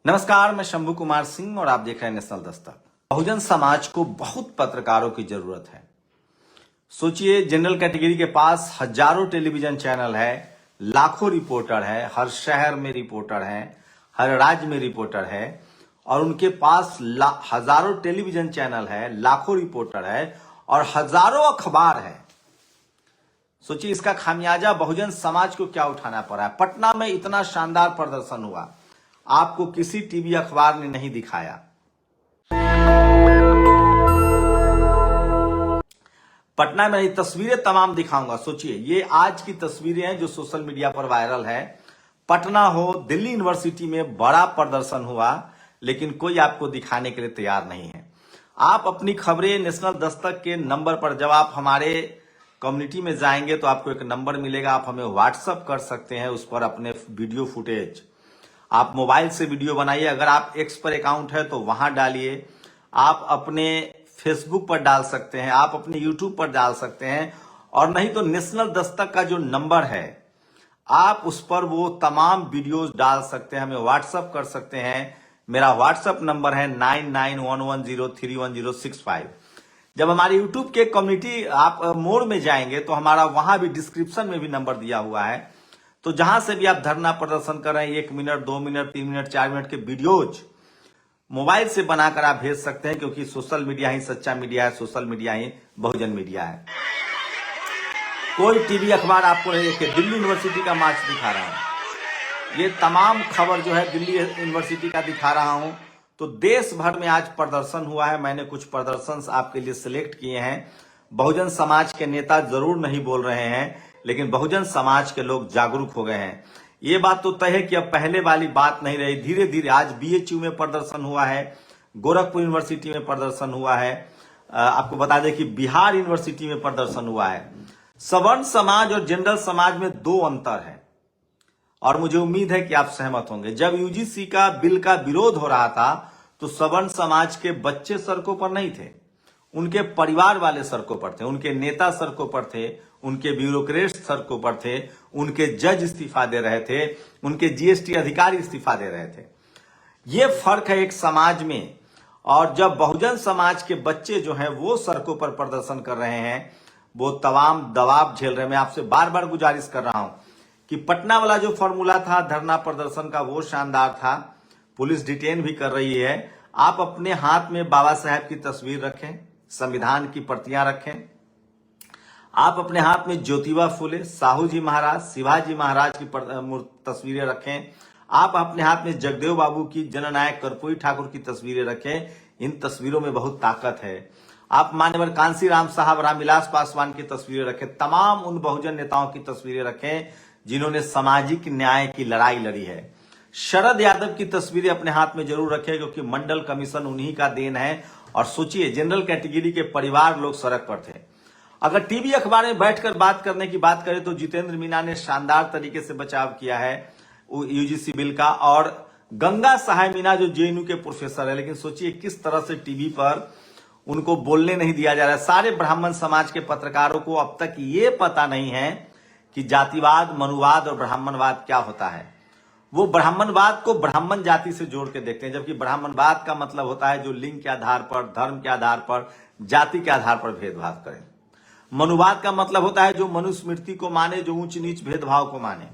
नमस्कार, मैं शंभू कुमार सिंह और आप देख रहे हैं नेशनल दस्तक। बहुजन समाज को बहुत पत्रकारों की जरूरत है। सोचिए, जनरल कैटेगरी के पास हजारों टेलीविजन चैनल है, लाखों रिपोर्टर है, हर शहर में रिपोर्टर है, हर राज्य में रिपोर्टर है और उनके पास हजारों टेलीविजन चैनल है, लाखों रिपोर्टर है और हजारों अखबार है। सोचिए, इसका खामियाजा बहुजन समाज को क्या उठाना पड़ा है। पटना में इतना शानदार प्रदर्शन हुआ, आपको किसी टीवी अखबार ने नहीं दिखाया। पटना में ये तस्वीरें तमाम दिखाऊंगा। सोचिए, ये आज की तस्वीरें हैं जो सोशल मीडिया पर वायरल है। पटना हो, दिल्ली यूनिवर्सिटी में बड़ा प्रदर्शन हुआ, लेकिन कोई आपको दिखाने के लिए तैयार नहीं है। आप अपनी खबरें नेशनल दस्तक के नंबर पर, जब आप हमारे कम्युनिटी में जाएंगे तो आपको एक नंबर मिलेगा, आप हमें व्हाट्सएप कर सकते हैं। उस पर अपने वीडियो फुटेज, आप मोबाइल से वीडियो बनाइए। अगर आप एक्स पर अकाउंट है तो वहां डालिए, आप अपने फेसबुक पर डाल सकते हैं, आप अपने यूट्यूब पर डाल सकते हैं, और नहीं तो नेशनल दस्तक का जो नंबर है आप उस पर वो तमाम वीडियोस डाल सकते हैं, हमें व्हाट्सएप कर सकते हैं। मेरा व्हाट्सएप नंबर है 9911031065। जब हमारे यूट्यूब के कम्युनिटी आप मोड में जाएंगे तो हमारा वहां भी डिस्क्रिप्शन में भी नंबर दिया हुआ है। तो जहां से भी आप धरना प्रदर्शन कर रहे हैं, 1 मिनट, 2 मिनट, 3 मिनट, 4 मिनट के वीडियोज मोबाइल से बनाकर आप भेज सकते हैं, क्योंकि सोशल मीडिया ही सच्चा मीडिया है, सोशल मीडिया ही बहुजन मीडिया है। कोई टीवी अखबार आपको नहीं देखे। दिल्ली यूनिवर्सिटी का मार्च दिखा रहा हूं, ये तमाम खबर जो है दिल्ली यूनिवर्सिटी का दिखा रहा हूं। तो देश भर में आज प्रदर्शन हुआ है। मैंने कुछ प्रदर्शन आपके लिए सिलेक्ट किए हैं। बहुजन समाज के नेता जरूर नहीं बोल रहे हैं, लेकिन बहुजन समाज के लोग जागरूक हो गए हैं। ये बात तो तय है कि अब पहले वाली बात नहीं रही। धीरे धीरे आज बीएचयू में प्रदर्शन हुआ है, गोरखपुर यूनिवर्सिटी में प्रदर्शन हुआ है, आपको बता दें कि बिहार यूनिवर्सिटी में प्रदर्शन हुआ है। सवर्ण समाज और जनरल समाज में दो अंतर है और मुझे उम्मीद है कि आप सहमत होंगे। जब यूजीसी का बिल का विरोध हो रहा था तो सवर्ण समाज के बच्चे सड़कों पर नहीं थे, उनके परिवार वाले सड़कों पर थे, उनके नेता सड़कों पर थे, उनके ब्यूरोक्रेट सड़कों पर थे, उनके जज इस्तीफा दे रहे थे, उनके जीएसटी अधिकारी इस्तीफा दे रहे थे। ये फर्क है एक समाज में। और जब बहुजन समाज के बच्चे जो हैं वो सड़कों पर प्रदर्शन कर रहे हैं, वो तमाम दबाव झेल रहे हैं। मैं आपसे बार बार गुजारिश कर रहा हूं कि पटना वाला जो फॉर्मूला था धरना प्रदर्शन का, वो शानदार था। पुलिस डिटेन भी कर रही है। आप अपने हाथ में बाबा साहेब की तस्वीर रखें, संविधान की प्रतियां रखें, आप अपने हाथ में ज्योतिबा फुले, साहू जी महाराज, शिवाजी महाराज की तस्वीरें रखें, आप अपने हाथ में जगदेव बाबू की, जननायक कर्पूरी ठाकुर की तस्वीरें रखें। इन तस्वीरों में बहुत ताकत है। आप मान्यवर कांसी राम साहब, रामविलास पासवान की तस्वीरें रखें, तमाम उन बहुजन नेताओं की तस्वीरें रखें जिन्होंने सामाजिक न्याय की लड़ाई लड़ी है। शरद यादव की तस्वीरें अपने हाथ में जरूर रखें, क्योंकि मंडल कमीशन उन्हीं का देन है। और सोचिए, जनरल कैटेगरी के परिवार लोग सड़क पर थे। अगर टीवी अखबार में बैठकर बात करने की बात करें तो जितेंद्र मीना ने शानदार तरीके से बचाव किया है यूजीसी बिल का, और गंगा सहाय मीना जो जेएनयू के प्रोफेसर है, लेकिन सोचिए किस तरह से टीवी पर उनको बोलने नहीं दिया जा रहा है। सारे ब्राह्मण समाज के पत्रकारों को अब तक ये पता नहीं है कि जातिवाद, मनुवाद और ब्राह्मणवाद क्या होता है। वो ब्राह्मणवाद को ब्राह्मण जाति से जोड़ के देखते हैं, जबकि ब्राह्मणवाद का मतलब होता है जो लिंग के आधार पर, धर्म के आधार पर, जाति के आधार पर भेदभाव करें। मनुवाद का मतलब होता है जो मनुस्मृति को माने, जो ऊंच नीच भेदभाव को माने।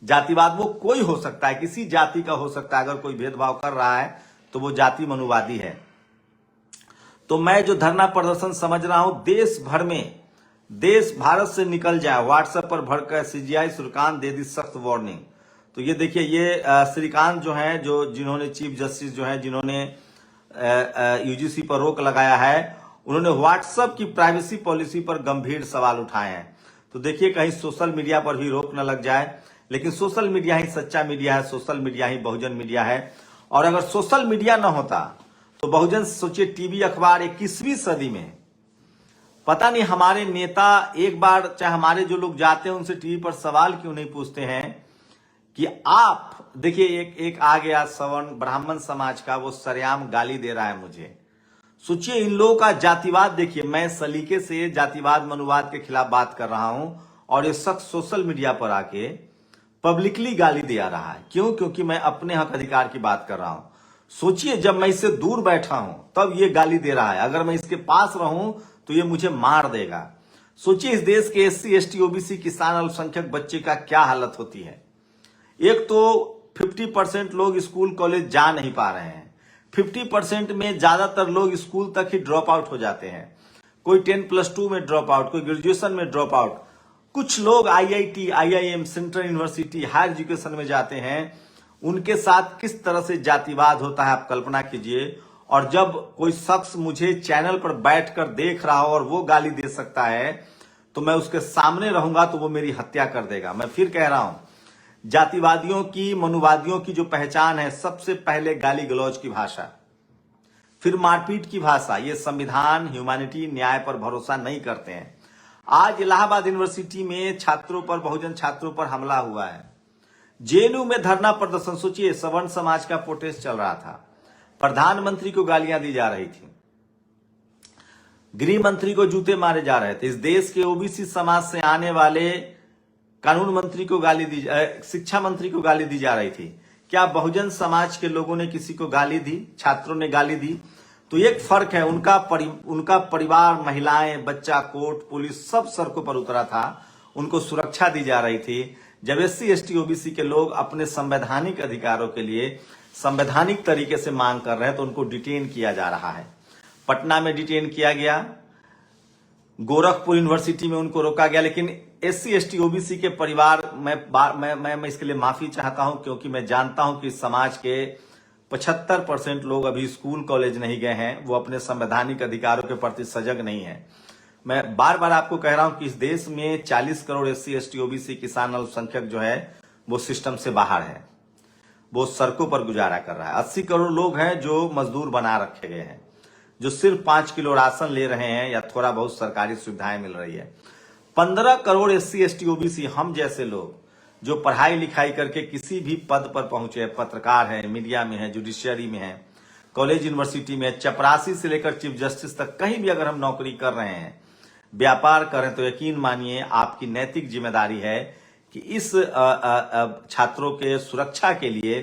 जातिवाद वो कोई हो सकता है, किसी जाति का हो सकता है। अगर कोई भेदभाव कर रहा है तो वो जाति मनुवादी है। तो मैं जो धरना प्रदर्शन समझ रहा हूं, देश भर में, देश भारत से निकल जाए, व्हाट्सएप पर भड़कर सीजीआई श्रीकांत दे दी सख्त वार्निंग। तो ये देखिए, ये श्रीकांत जो है, जो जिन्होंने चीफ जस्टिस जो है, जिन्होंने यूजीसी पर रोक लगाया है, उन्होंने व्हाट्सएप की प्राइवेसी पॉलिसी पर गंभीर सवाल उठाए हैं। तो देखिए, कहीं सोशल मीडिया पर भी रोक न लग जाए। लेकिन सोशल मीडिया ही सच्चा मीडिया है, सोशल मीडिया ही बहुजन मीडिया है। और अगर सोशल मीडिया न होता तो बहुजन, सोचिए, टीवी अखबार 21वीं सदी में, पता नहीं हमारे नेता एक बार, चाहे हमारे जो लोग जाते हैं उनसे टीवी पर सवाल क्यों नहीं पूछते हैं कि आप देखिए, एक आ गया सवर्ण ब्राह्मण समाज का, वो सरेआम गाली दे रहा है मुझे। सोचिए, इन लोगों का जातिवाद देखिए। मैं सलीके से जातिवाद, मनुवाद के खिलाफ बात कर रहा हूं और ये शख्स सोशल मीडिया पर आके पब्लिकली गाली दिया रहा है। क्यों? क्योंकि मैं अपने हक अधिकार की बात कर रहा हूं। सोचिए, जब मैं इससे दूर बैठा हूं तब ये गाली दे रहा है, अगर मैं इसके पास रहूं तो ये मुझे मार देगा। सोचिए इस देश के एससी, एसटी, ओबीसी, किसान, अल्पसंख्यक बच्चे का क्या हालत होती है। एक तो 50% लोग स्कूल कॉलेज जा नहीं पा रहे हैं। 50% में ज्यादातर लोग स्कूल तक ही ड्रॉप आउट हो जाते हैं। कोई 10+2 में ड्रॉप आउट, कोई ग्रेजुएशन में ड्रॉप आउट, कुछ लोग IIT, IIM, central university, higher education में जाते हैं। उनके साथ किस तरह से जातिवाद होता है आप कल्पना कीजिए। और जब कोई शख्स मुझे चैनल पर बैठकर देख रहा हो और वो गाली दे सकता है तो मैं उसके सामने रहूंगा तो वो मेरी हत्या कर देगा। मैं फिर कह रहा हूं, जातिवादियों की, मनुवादियों की जो पहचान है, सबसे पहले गाली गलौज की भाषा, फिर मारपीट की भाषा। ये संविधान, ह्यूमैनिटी, न्याय पर भरोसा नहीं करते हैं। आज इलाहाबाद यूनिवर्सिटी में छात्रों पर, बहुजन छात्रों पर हमला हुआ है। जेएनयू में धरना प्रदर्शन, सोचिए सवर्ण समाज का प्रोटेस्ट चल रहा था, प्रधानमंत्री को गालियां दी जा रही थी, गृह मंत्री को जूते मारे जा रहे थे। इस देश के ओबीसी समाज से आने वाले कानून मंत्री को गाली दी, शिक्षा मंत्री को गाली दी जा रही थी। क्या बहुजन समाज के लोगों ने किसी को गाली दी? छात्रों ने गाली दी। तो एक फर्क है, उनका परिवार, महिलाएं, बच्चा, कोर्ट, पुलिस सब सड़कों पर उतरा था, उनको सुरक्षा दी जा रही थी। जब एससी, एसटी, ओबीसी के लोग अपने संवैधानिक अधिकारों के लिए संवैधानिक तरीके से मांग कर रहे हैं तो उनको डिटेन किया जा रहा है। पटना में डिटेन किया गया, गोरखपुर यूनिवर्सिटी में उनको रोका गया। लेकिन एससी, एसटी, ओबीसी के परिवार, मैं इसके लिए माफी चाहता हूं, क्योंकि मैं जानता हूं कि समाज के 75% लोग अभी स्कूल कॉलेज नहीं गए हैं, वो अपने संवैधानिक अधिकारों के प्रति सजग नहीं है। मैं बार बार आपको कह रहा हूं कि इस देश में 40 करोड़ एससी, एसटी, ओबीसी, किसान, अल्पसंख्यक जो है वो सिस्टम से बाहर है, वो सड़कों पर गुजारा कर रहा है। 80 करोड़ लोग हैं जो मजदूर बना रखे गए हैं, जो सिर्फ 5 किलो राशन ले रहे हैं या थोड़ा बहुत सरकारी सुविधाएं मिल रही है। 15 करोड़ एससी, एसटी, ओबीसी, हम जैसे लोग जो पढ़ाई लिखाई करके किसी भी पद पर पहुंचे हैं, पत्रकार हैं, मीडिया में हैं, जुडिशियरी में हैं, कॉलेज यूनिवर्सिटी में, चपरासी से लेकर चीफ जस्टिस तक कहीं भी अगर हम नौकरी कर रहे हैं, व्यापार करें, तो यकीन मानिए आपकी नैतिक जिम्मेदारी है कि इस छात्रों के सुरक्षा के लिए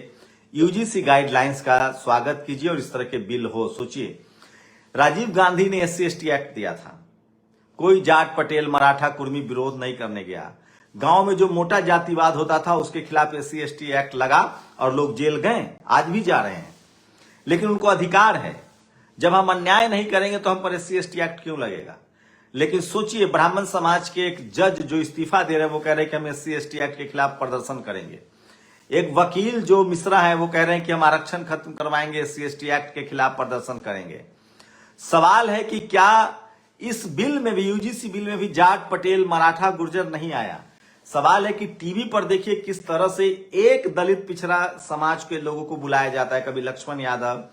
यूजीसी गाइडलाइंस का स्वागत कीजिए और इस तरह के बिल हो। सोचिए, राजीव गांधी ने एससी, एसटी एक्ट दिया था, कोई जाट, पटेल, मराठा, कुर्मी विरोध नहीं करने गया। गांव में जो मोटा जातिवाद होता था उसके खिलाफ एससी, एसटी एक्ट लगा और लोग जेल गए, आज भी जा रहे हैं। लेकिन उनको अधिकार है, जब हम अन्याय नहीं करेंगे तो हम पर एससी, एसटी एक्ट क्यों लगेगा। लेकिन सोचिए, ब्राह्मण समाज के एक जज जो इस्तीफा दे रहे हैं वो कह रहे हैं कि हम एससी, एसटी एक्ट के खिलाफ प्रदर्शन करेंगे। एक वकील जो मिश्रा है वो कह रहे हैं कि हम आरक्षण खत्म करवाएंगे, एससी, एसटी एक्ट के खिलाफ प्रदर्शन करेंगे। सवाल है कि क्या इस बिल में भी, यूजीसी बिल में भी जाट, पटेल, मराठा, गुर्जर नहीं आया। सवाल है कि टीवी पर देखिए किस तरह से एक दलित पिछड़ा समाज के लोगों को बुलाया जाता है, कभी लक्ष्मण यादव,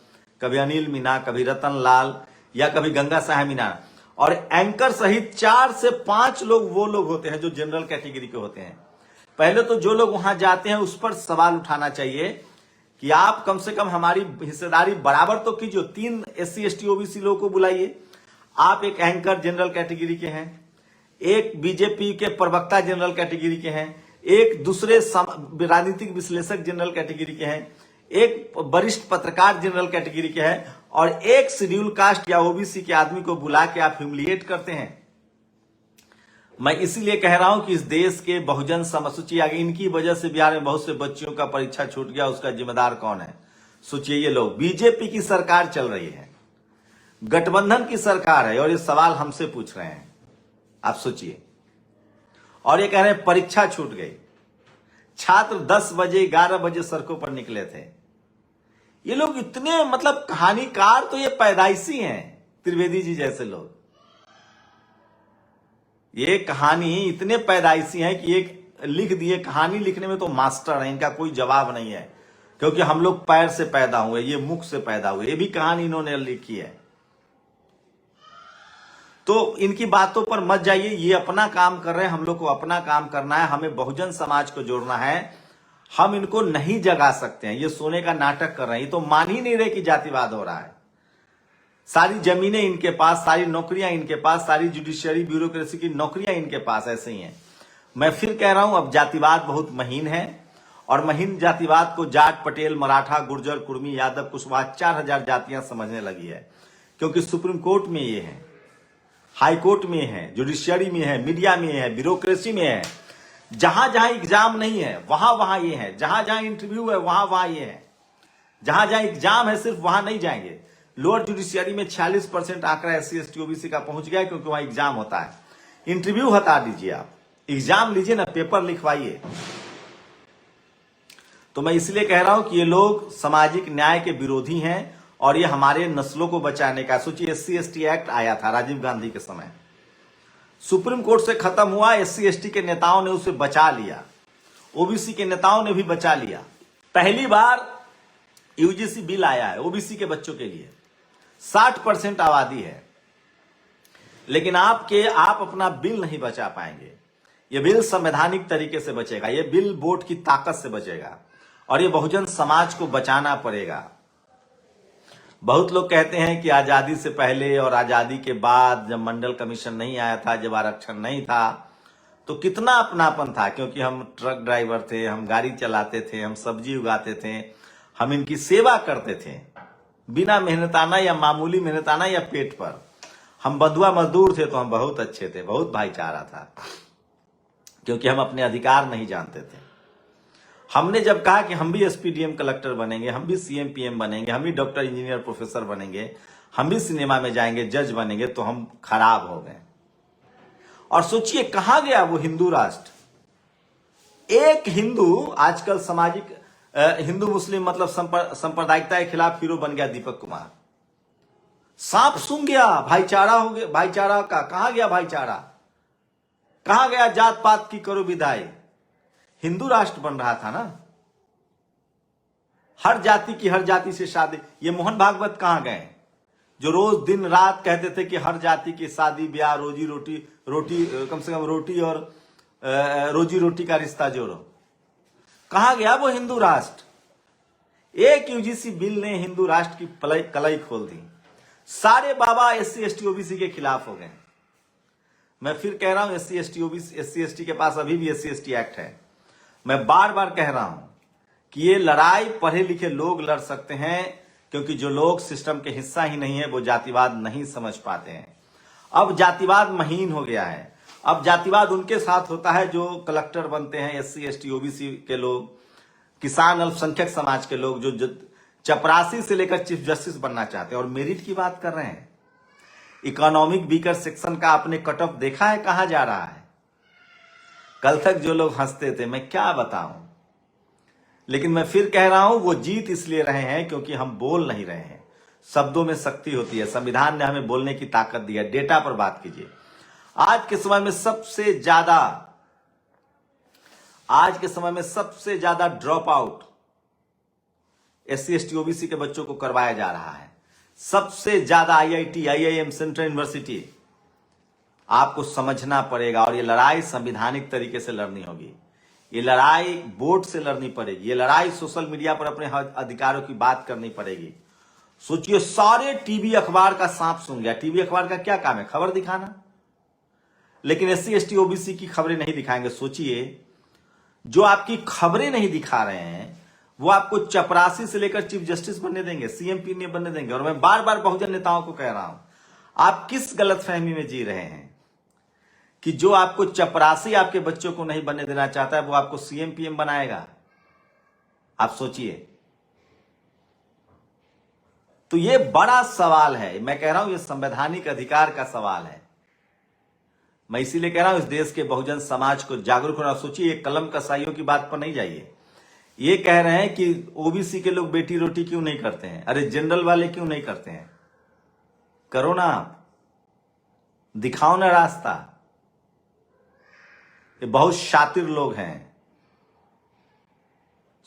कभी अनिल मीना, कभी रतन लाल या कभी गंगा साहब मीना, और एंकर सहित 4 से 5 लोग वो लोग होते हैं जो जनरल कैटेगरी के होते हैं। पहले तो जो लोग वहां जाते हैं उस पर सवाल उठाना चाहिए कि आप कम से कम हमारी हिस्सेदारी बराबर तो कीजिए। 3 एससी, एसटी, ओबीसी लोगों को बुलाइए। आप एक एंकर जनरल कैटेगरी के हैं, एक बीजेपी के प्रवक्ता जनरल कैटेगरी के हैं, एक दूसरे राजनीतिक विश्लेषक जनरल कैटेगरी के हैं, एक वरिष्ठ पत्रकार जनरल कैटेगरी के हैं, और एक शेड्यूल कास्ट या ओबीसी के आदमी को बुला के आप ह्यूमिलिएट करते हैं। मैं इसीलिए कह रहा हूं कि इस देश के बहुजन समाज, सोचिए इनकी वजह से बिहार में बहुत से बच्चियों का परीक्षा छूट गया, उसका जिम्मेदार कौन है? सोचिए, ये लोग, बीजेपी की सरकार चल रही है, गठबंधन की सरकार है, और ये सवाल हमसे पूछ रहे हैं। आप सोचिए, और ये कह रहे हैं परीक्षा छूट गई। छात्र 10 बजे 11 बजे सड़कों पर निकले थे। ये लोग इतने मतलब कहानीकार तो ये पैदाइशी हैं, त्रिवेदी जी जैसे लोग। ये कहानी इतने पैदाइशी हैं कि एक लिख दिए, कहानी लिखने में तो मास्टर है, इनका कोई जवाब नहीं है, क्योंकि हम लोग पैर से पैदा हुए, ये मुख से पैदा हुए। ये भी कहानी इन्होंने लिखी है। तो इनकी बातों पर मत जाइए, ये अपना काम कर रहे हैं, हम लोग को अपना काम करना है। हमें बहुजन समाज को जोड़ना है, हम इनको नहीं जगा सकते हैं। ये सोने का नाटक कर रहे हैं, ये तो मान ही नहीं रहे कि जातिवाद हो रहा है। सारी जमीनें इनके पास, सारी नौकरियां इनके पास, सारी जुडिशियरी ब्यूरोक्रेसी की नौकरियां इनके पास ऐसे ही हैं। मैं फिर कह रहा हूं, अब जातिवाद बहुत महीन है और महीन जातिवाद को जाट, पटेल, मराठा, गुर्जर, कुर्मी, यादव, कुशवाहा 4000 जातियां समझने लगी है। क्योंकि सुप्रीम कोर्ट में ये है, हाई कोर्ट में है, जुडिशियरी में है, मीडिया में है, ब्यूरोक्रेसी में है। जहां जहां एग्जाम नहीं है वहां वहां ये है, जहां जहां इंटरव्यू है वहां वहां ये है, जहां जहां एग्जाम है सिर्फ वहां नहीं जाएंगे। लोअर जुडिशियरी में 46% आंकड़ा SC ST OBC का पहुंच गया क्योंकि वहां एग्जाम होता है। इंटरव्यू हटा दीजिए, आप एग्जाम लीजिए ना, पेपर लिखवाइए। तो मैं इसलिए कह रहा हूं कि ये लोग सामाजिक न्याय के विरोधी हैं और ये हमारे नस्लों को बचाने का। सोचिए, SC ST एक्ट आया था राजीव गांधी के समय, सुप्रीम कोर्ट से खत्म हुआ, SC ST के नेताओं ने उसे बचा लिया, OBC के नेताओं ने भी बचा लिया। पहली बार UGC बिल आया है OBC के बच्चों के लिए, 60% आबादी है, लेकिन आप अपना बिल नहीं बचा पाएंगे। यह बिल संवैधानिक तरीके से बचेगा, यह बिल वोट की ताकत से बचेगा और यह बहुजन समाज को बचाना पड़ेगा। बहुत लोग कहते हैं कि आजादी से पहले और आजादी के बाद, जब मंडल कमीशन नहीं आया था, जब आरक्षण नहीं था, तो कितना अपनापन था, क्योंकि हम ट्रक ड्राइवर थे, हम गाड़ी चलाते थे, हम सब्जी उगाते थे, हम इनकी सेवा करते थे बिना मेहनताना या मामूली मेहनताना या पेट पर। हम बंधुआ मजदूर थे तो हम बहुत अच्छे थे, बहुत भाईचारा था, क्योंकि हम अपने अधिकार नहीं जानते थे। हमने जब कहा कि हम भी SPDM कलेक्टर बनेंगे, हम भी CM PM बनेंगे, हम भी डॉक्टर, इंजीनियर, प्रोफेसर बनेंगे, हम भी सिनेमा में जाएंगे, जज बनेंगे, तो हम खराब हो गए। और सोचिए कहां गया वो हिंदू राष्ट्र। एक हिंदू आजकल सामाजिक हिंदू मुस्लिम मतलब सांप्रदायिकता के खिलाफ हीरो बन गया दीपक कुमार। सांप सूंघ गया, भाईचारा हो गया, भाईचारा का कहां गया भाईचारा, कहां गया जात पात की करो विदाई। हिंदू राष्ट्र बन रहा था ना, हर जाति की हर जाति से शादी। ये मोहन भागवत कहां गए, जो रोज दिन रात कहते थे कि हर जाति की शादी ब्याह, रोजी रोटी कम से कम रोटी और रोजी रोटी का रिश्ता जोड़ो। कहां गया वो हिंदू राष्ट्र। एक UGC बिल ने हिंदू राष्ट्र की कलई खोल दी। सारे बाबा SC ST OBC के खिलाफ हो गए। मैं फिर कह रहा हूं, SC ST के पास अभी भी SC ST एक्ट है। मैं बार बार कह रहा हूं कि ये लड़ाई पढ़े लिखे लोग लड़ सकते हैं, क्योंकि जो लोग सिस्टम के हिस्सा ही नहीं है वो जातिवाद नहीं समझ पाते हैं। अब जातिवाद महीन हो गया है। अब जातिवाद उनके साथ होता है जो कलेक्टर बनते हैं, SC ST OBC के लोग, किसान अल्पसंख्यक समाज के लोग, जो चपरासी से लेकर चीफ जस्टिस बनना चाहते हैं और मेरिट की बात कर रहे हैं। इकोनॉमिक वीकर सेक्शन का आपने कट ऑफ देखा है कहां जा रहा है। कल तक जो लोग हंसते थे, मैं क्या बताऊं, लेकिन मैं फिर कह रहा हूं वो जीत इसलिए रहे हैं क्योंकि हम बोल नहीं रहे हैं। शब्दों में शक्ति होती है, संविधान ने हमें बोलने की ताकत दी है। डेटा पर बात कीजिए। आज के समय में सबसे ज्यादा drop out SC ST OBC के बच्चों को करवाया जा रहा है। सबसे ज्यादा IIT IIM सेंट्रल यूनिवर्सिटी। आपको समझना पड़ेगा और ये लड़ाई संवैधानिक तरीके से लड़नी होगी। ये लड़ाई बोर्ड से लड़नी पड़ेगी। ये लड़ाई सोशल मीडिया पर अपने अधिकारों की बात करनी पड़ेगी। सोचिए, सारे टीवी अखबार का सांप सूंघ गया। टीवी अखबार का क्या काम है, खबर दिखाना, लेकिन SC ST OBC की खबरें नहीं दिखाएंगे। सोचिए, जो आपकी खबरें नहीं दिखा रहे हैं वो आपको चपरासी से लेकर चीफ जस्टिस बनने देंगे, CM PM बनने देंगे। और मैं बार बार बहुजन नेताओं को कह रहा हूं, आप किस गलतफहमी में जी रहे हैं कि जो आपको चपरासी आपके बच्चों को नहीं बनने देना चाहता है वो आपको CM PM बनाएगा। आप सोचिए। तो ये बड़ा सवाल है। मैं कह रहा हूं ये संवैधानिक अधिकार का सवाल है। मैं इसीलिए कह रहा हूं इस देश के बहुजन समाज को जागरूक होना। सोचिए, कलम कसाईयों की बात पर नहीं जाइए। ये कह रहे हैं कि OBC के लोग बेटी रोटी क्यों नहीं करते हैं, अरे जनरल वाले क्यों नहीं करते हैं, करो ना, आप दिखाओ ना रास्ता। ये बहुत शातिर लोग हैं।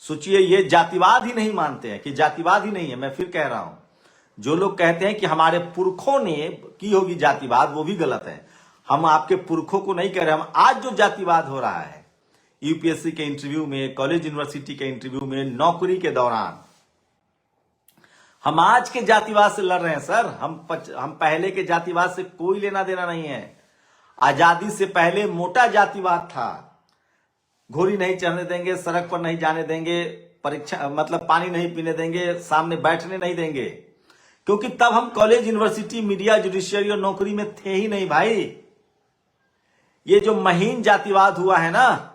सोचिए, ये जातिवाद ही नहीं मानते हैं, कि जातिवाद ही नहीं है। मैं फिर कह रहा हूं, जो लोग कहते हैं कि हमारे पुरखों ने की होगी जातिवाद, वो भी गलत है। हम आपके पुरखों को नहीं कह रहे। हम आज जो जातिवाद हो रहा है UPSC के इंटरव्यू में, कॉलेज यूनिवर्सिटी के इंटरव्यू में, नौकरी के दौरान, हम आज के जातिवाद से लड़ रहे हैं सर। हम पहले के जातिवाद से कोई लेना देना नहीं है। आजादी से पहले मोटा जातिवाद था, घोड़ी नहीं चढ़ने देंगे, सड़क पर नहीं जाने देंगे, परीक्षा मतलब पानी नहीं पीने देंगे, सामने बैठने नहीं देंगे, क्योंकि तब हम कॉलेज, यूनिवर्सिटी, मीडिया, जुडिशियरी और नौकरी में थे ही नहीं भाई। ये जो महीन जातिवाद हुआ है ना,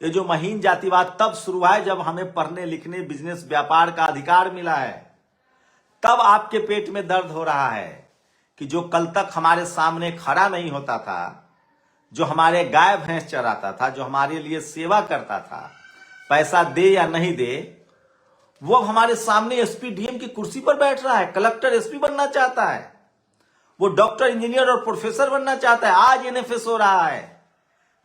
ये जो महीन जातिवाद तब शुरू हुआ है जब हमें पढ़ने लिखने, बिजनेस, व्यापार का अधिकार मिला है। तब आपके पेट में दर्द हो रहा है कि जो कल तक हमारे सामने खड़ा नहीं होता था, जो हमारे गाय भैंस चराता था, जो हमारे लिए सेवा करता था, पैसा दे या नहीं दे, वो हमारे सामने एसपी डीएम की कुर्सी पर बैठ रहा है, कलेक्टर एसपी बनना चाहता है, वो डॉक्टर, इंजीनियर और प्रोफेसर बनना चाहता है। आज एनएफएस हो रहा है,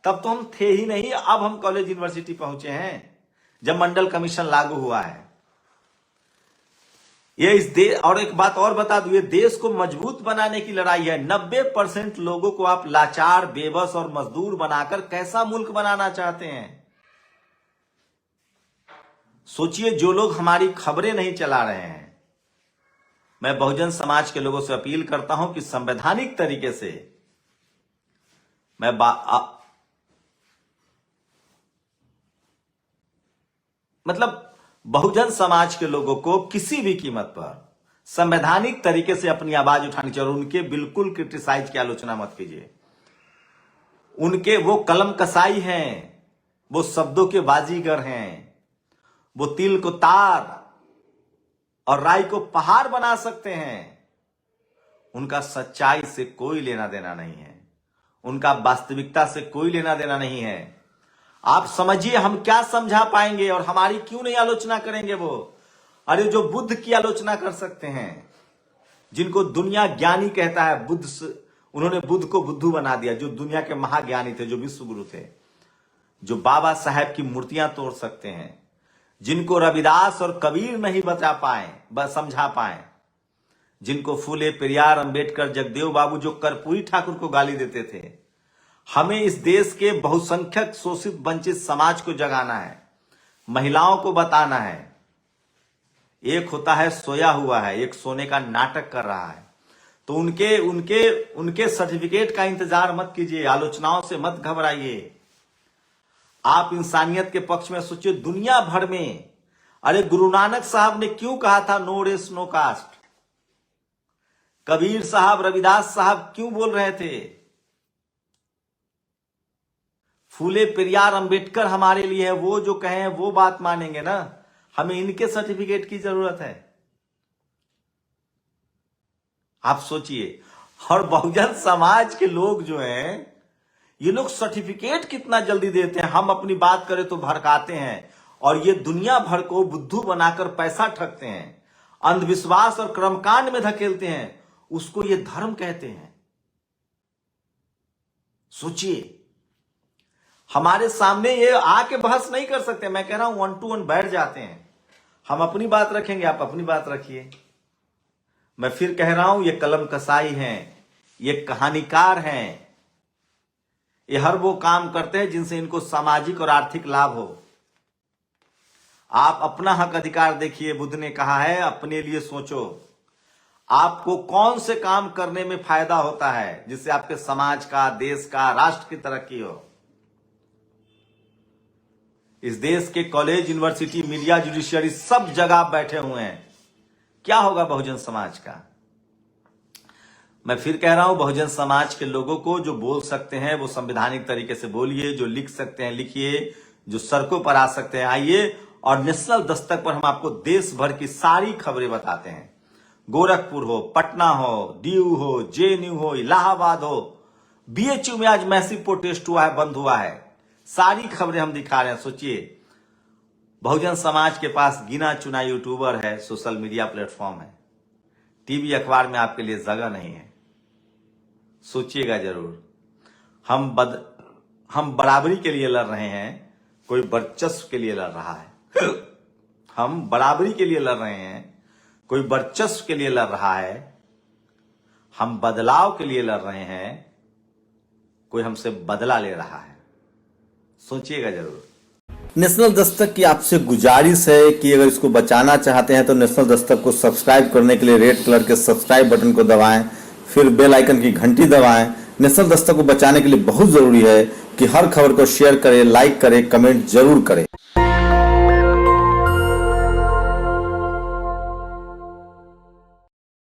तब तो हम थे ही नहीं। अब हम कॉलेज, यूनिवर्सिटी पहुंचे हैं जब मंडल कमीशन लागू हुआ है। ये इस देश, और एक बात और बता दूं, ये देश को मजबूत बनाने की लड़ाई है। 90% लोगों को आप लाचार, बेबस और मजदूर बनाकर कैसा मुल्क बनाना चाहते हैं? सोचिए, जो लोग हमारी खबरें नहीं चला रहे हैं, मैं बहुजन समाज के लोगों से अपील करता हूं कि संवैधानिक तरीके से मतलब बहुजन समाज के लोगों को किसी भी कीमत पर संवैधानिक तरीके से अपनी आवाज उठानी चाहिए और उनके बिल्कुल क्रिटिसाइज की आलोचना मत कीजिए। उनके वो कलम कसाई हैं, वो शब्दों के बाजीगर हैं, वो तिल को तार और राई को पहाड़ बना सकते हैं। उनका सच्चाई से कोई लेना देना नहीं है, उनका वास्तविकता से कोई लेना देना नहीं है। आप समझिए हम क्या समझा पाएंगे और हमारी क्यों नहीं आलोचना करेंगे वो। अरे जो बुद्ध की आलोचना कर सकते हैं, जिनको दुनिया ज्ञानी कहता है, उन्होंने बुद्ध को बुद्धू बना दिया, जो दुनिया के महाज्ञानी थे, जो विश्व गुरु थे, जो बाबा साहेब की मूर्तियां तोड़ सकते हैं, जिनको रविदास और कबीर नहीं बता पाए, बस समझा पाए, जिनको फूले, पेरियार, अंबेडकर, जगदेव बाबू, जो कर्पूरी ठाकुर को गाली देते थे। हमें इस देश के बहुसंख्यक शोषित वंचित समाज को जगाना है, महिलाओं को बताना है। एक होता है सोया हुआ है, एक सोने का नाटक कर रहा है। तो उनके सर्टिफिकेट का इंतजार मत कीजिए, आलोचनाओं से मत घबराइए। आप इंसानियत के पक्ष में सोचिए। दुनिया भर में, अरे गुरु नानक साहब ने क्यों कहा था no race no caste? Kabir साहब, रविदास साहब क्यों बोल रहे थे? फूले, पेरियार, अंबेडकर हमारे लिए है, वो जो कहें वो बात मानेंगे ना। हमें इनके सर्टिफिकेट की जरूरत है। आप सोचिए। और बहुजन समाज के लोग जो हैं, ये लोग सर्टिफिकेट कितना जल्दी देते हैं। हम अपनी बात करें तो भड़काते हैं, और ये दुनिया भर को बुद्धू बनाकर पैसा ठगते हैं, अंधविश्वास और कर्मकांड में धकेलते हैं। उसको ये धर्म कहते हैं। सोचिए, हमारे सामने ये आके बहस नहीं कर सकते। मैं कह रहा हूं 1 to 1 बैठ जाते हैं, हम अपनी बात रखेंगे, आप अपनी बात रखिए। मैं फिर कह रहा हूं, ये कलम कसाई हैं, ये कहानीकार हैं, ये हर वो काम करते हैं जिनसे इनको सामाजिक और आर्थिक लाभ हो। आप अपना हक अधिकार देखिए। बुद्ध ने कहा है, अपने लिए सोचो, आपको कौन से काम करने में फायदा होता है जिससे आपके समाज का, देश का, राष्ट्र की तरक्की हो। इस देश के कॉलेज, यूनिवर्सिटी, मीडिया, जुडिशियरी सब जगह बैठे हुए हैं। क्या होगा बहुजन समाज का? मैं फिर कह रहा हूं, बहुजन समाज के लोगों को जो बोल सकते हैं वो संवैधानिक तरीके से बोलिए, जो लिख सकते हैं लिखिए, जो सड़कों पर आ सकते हैं आइए। और नेशनल दस्तक पर हम आपको देश भर की सारी खबरें बताते हैं। गोरखपुर हो, पटना हो, डीयू हो, जेएनयू हो, इलाहाबाद हो, बीएचयू में आज मैसिव प्रोटेस्ट हुआ है, बंद हुआ है। सारी खबरें हम दिखा रहे हैं। सोचिए, बहुजन समाज के पास गिना चुना यूट्यूबर है, सोशल मीडिया प्लेटफॉर्म है, टीवी अखबार में आपके लिए जगह नहीं है। सोचिएगा जरूर। हम बराबरी के लिए लड़ रहे हैं, कोई वर्चस्व के लिए लड़ रहा है। हम बराबरी के लिए लड़ रहे हैं, कोई वर्चस्व के लिए लड़ रहा है। हम बदलाव के लिए लड़ रहे हैं, कोई हमसे बदला ले रहा है। सोचिएगा जरूर। नेशनल दस्तक की आपसे गुजारिश है कि अगर इसको बचाना चाहते हैं तो नेशनल दस्तक को सब्सक्राइब करने के लिए रेड कलर के सब्सक्राइब बटन को दबाएं, फिर बेल आइकन की घंटी दबाएं। नेशनल दस्तक को बचाने के लिए बहुत जरूरी है कि हर खबर को शेयर करें, लाइक करें, कमेंट जरूर करें।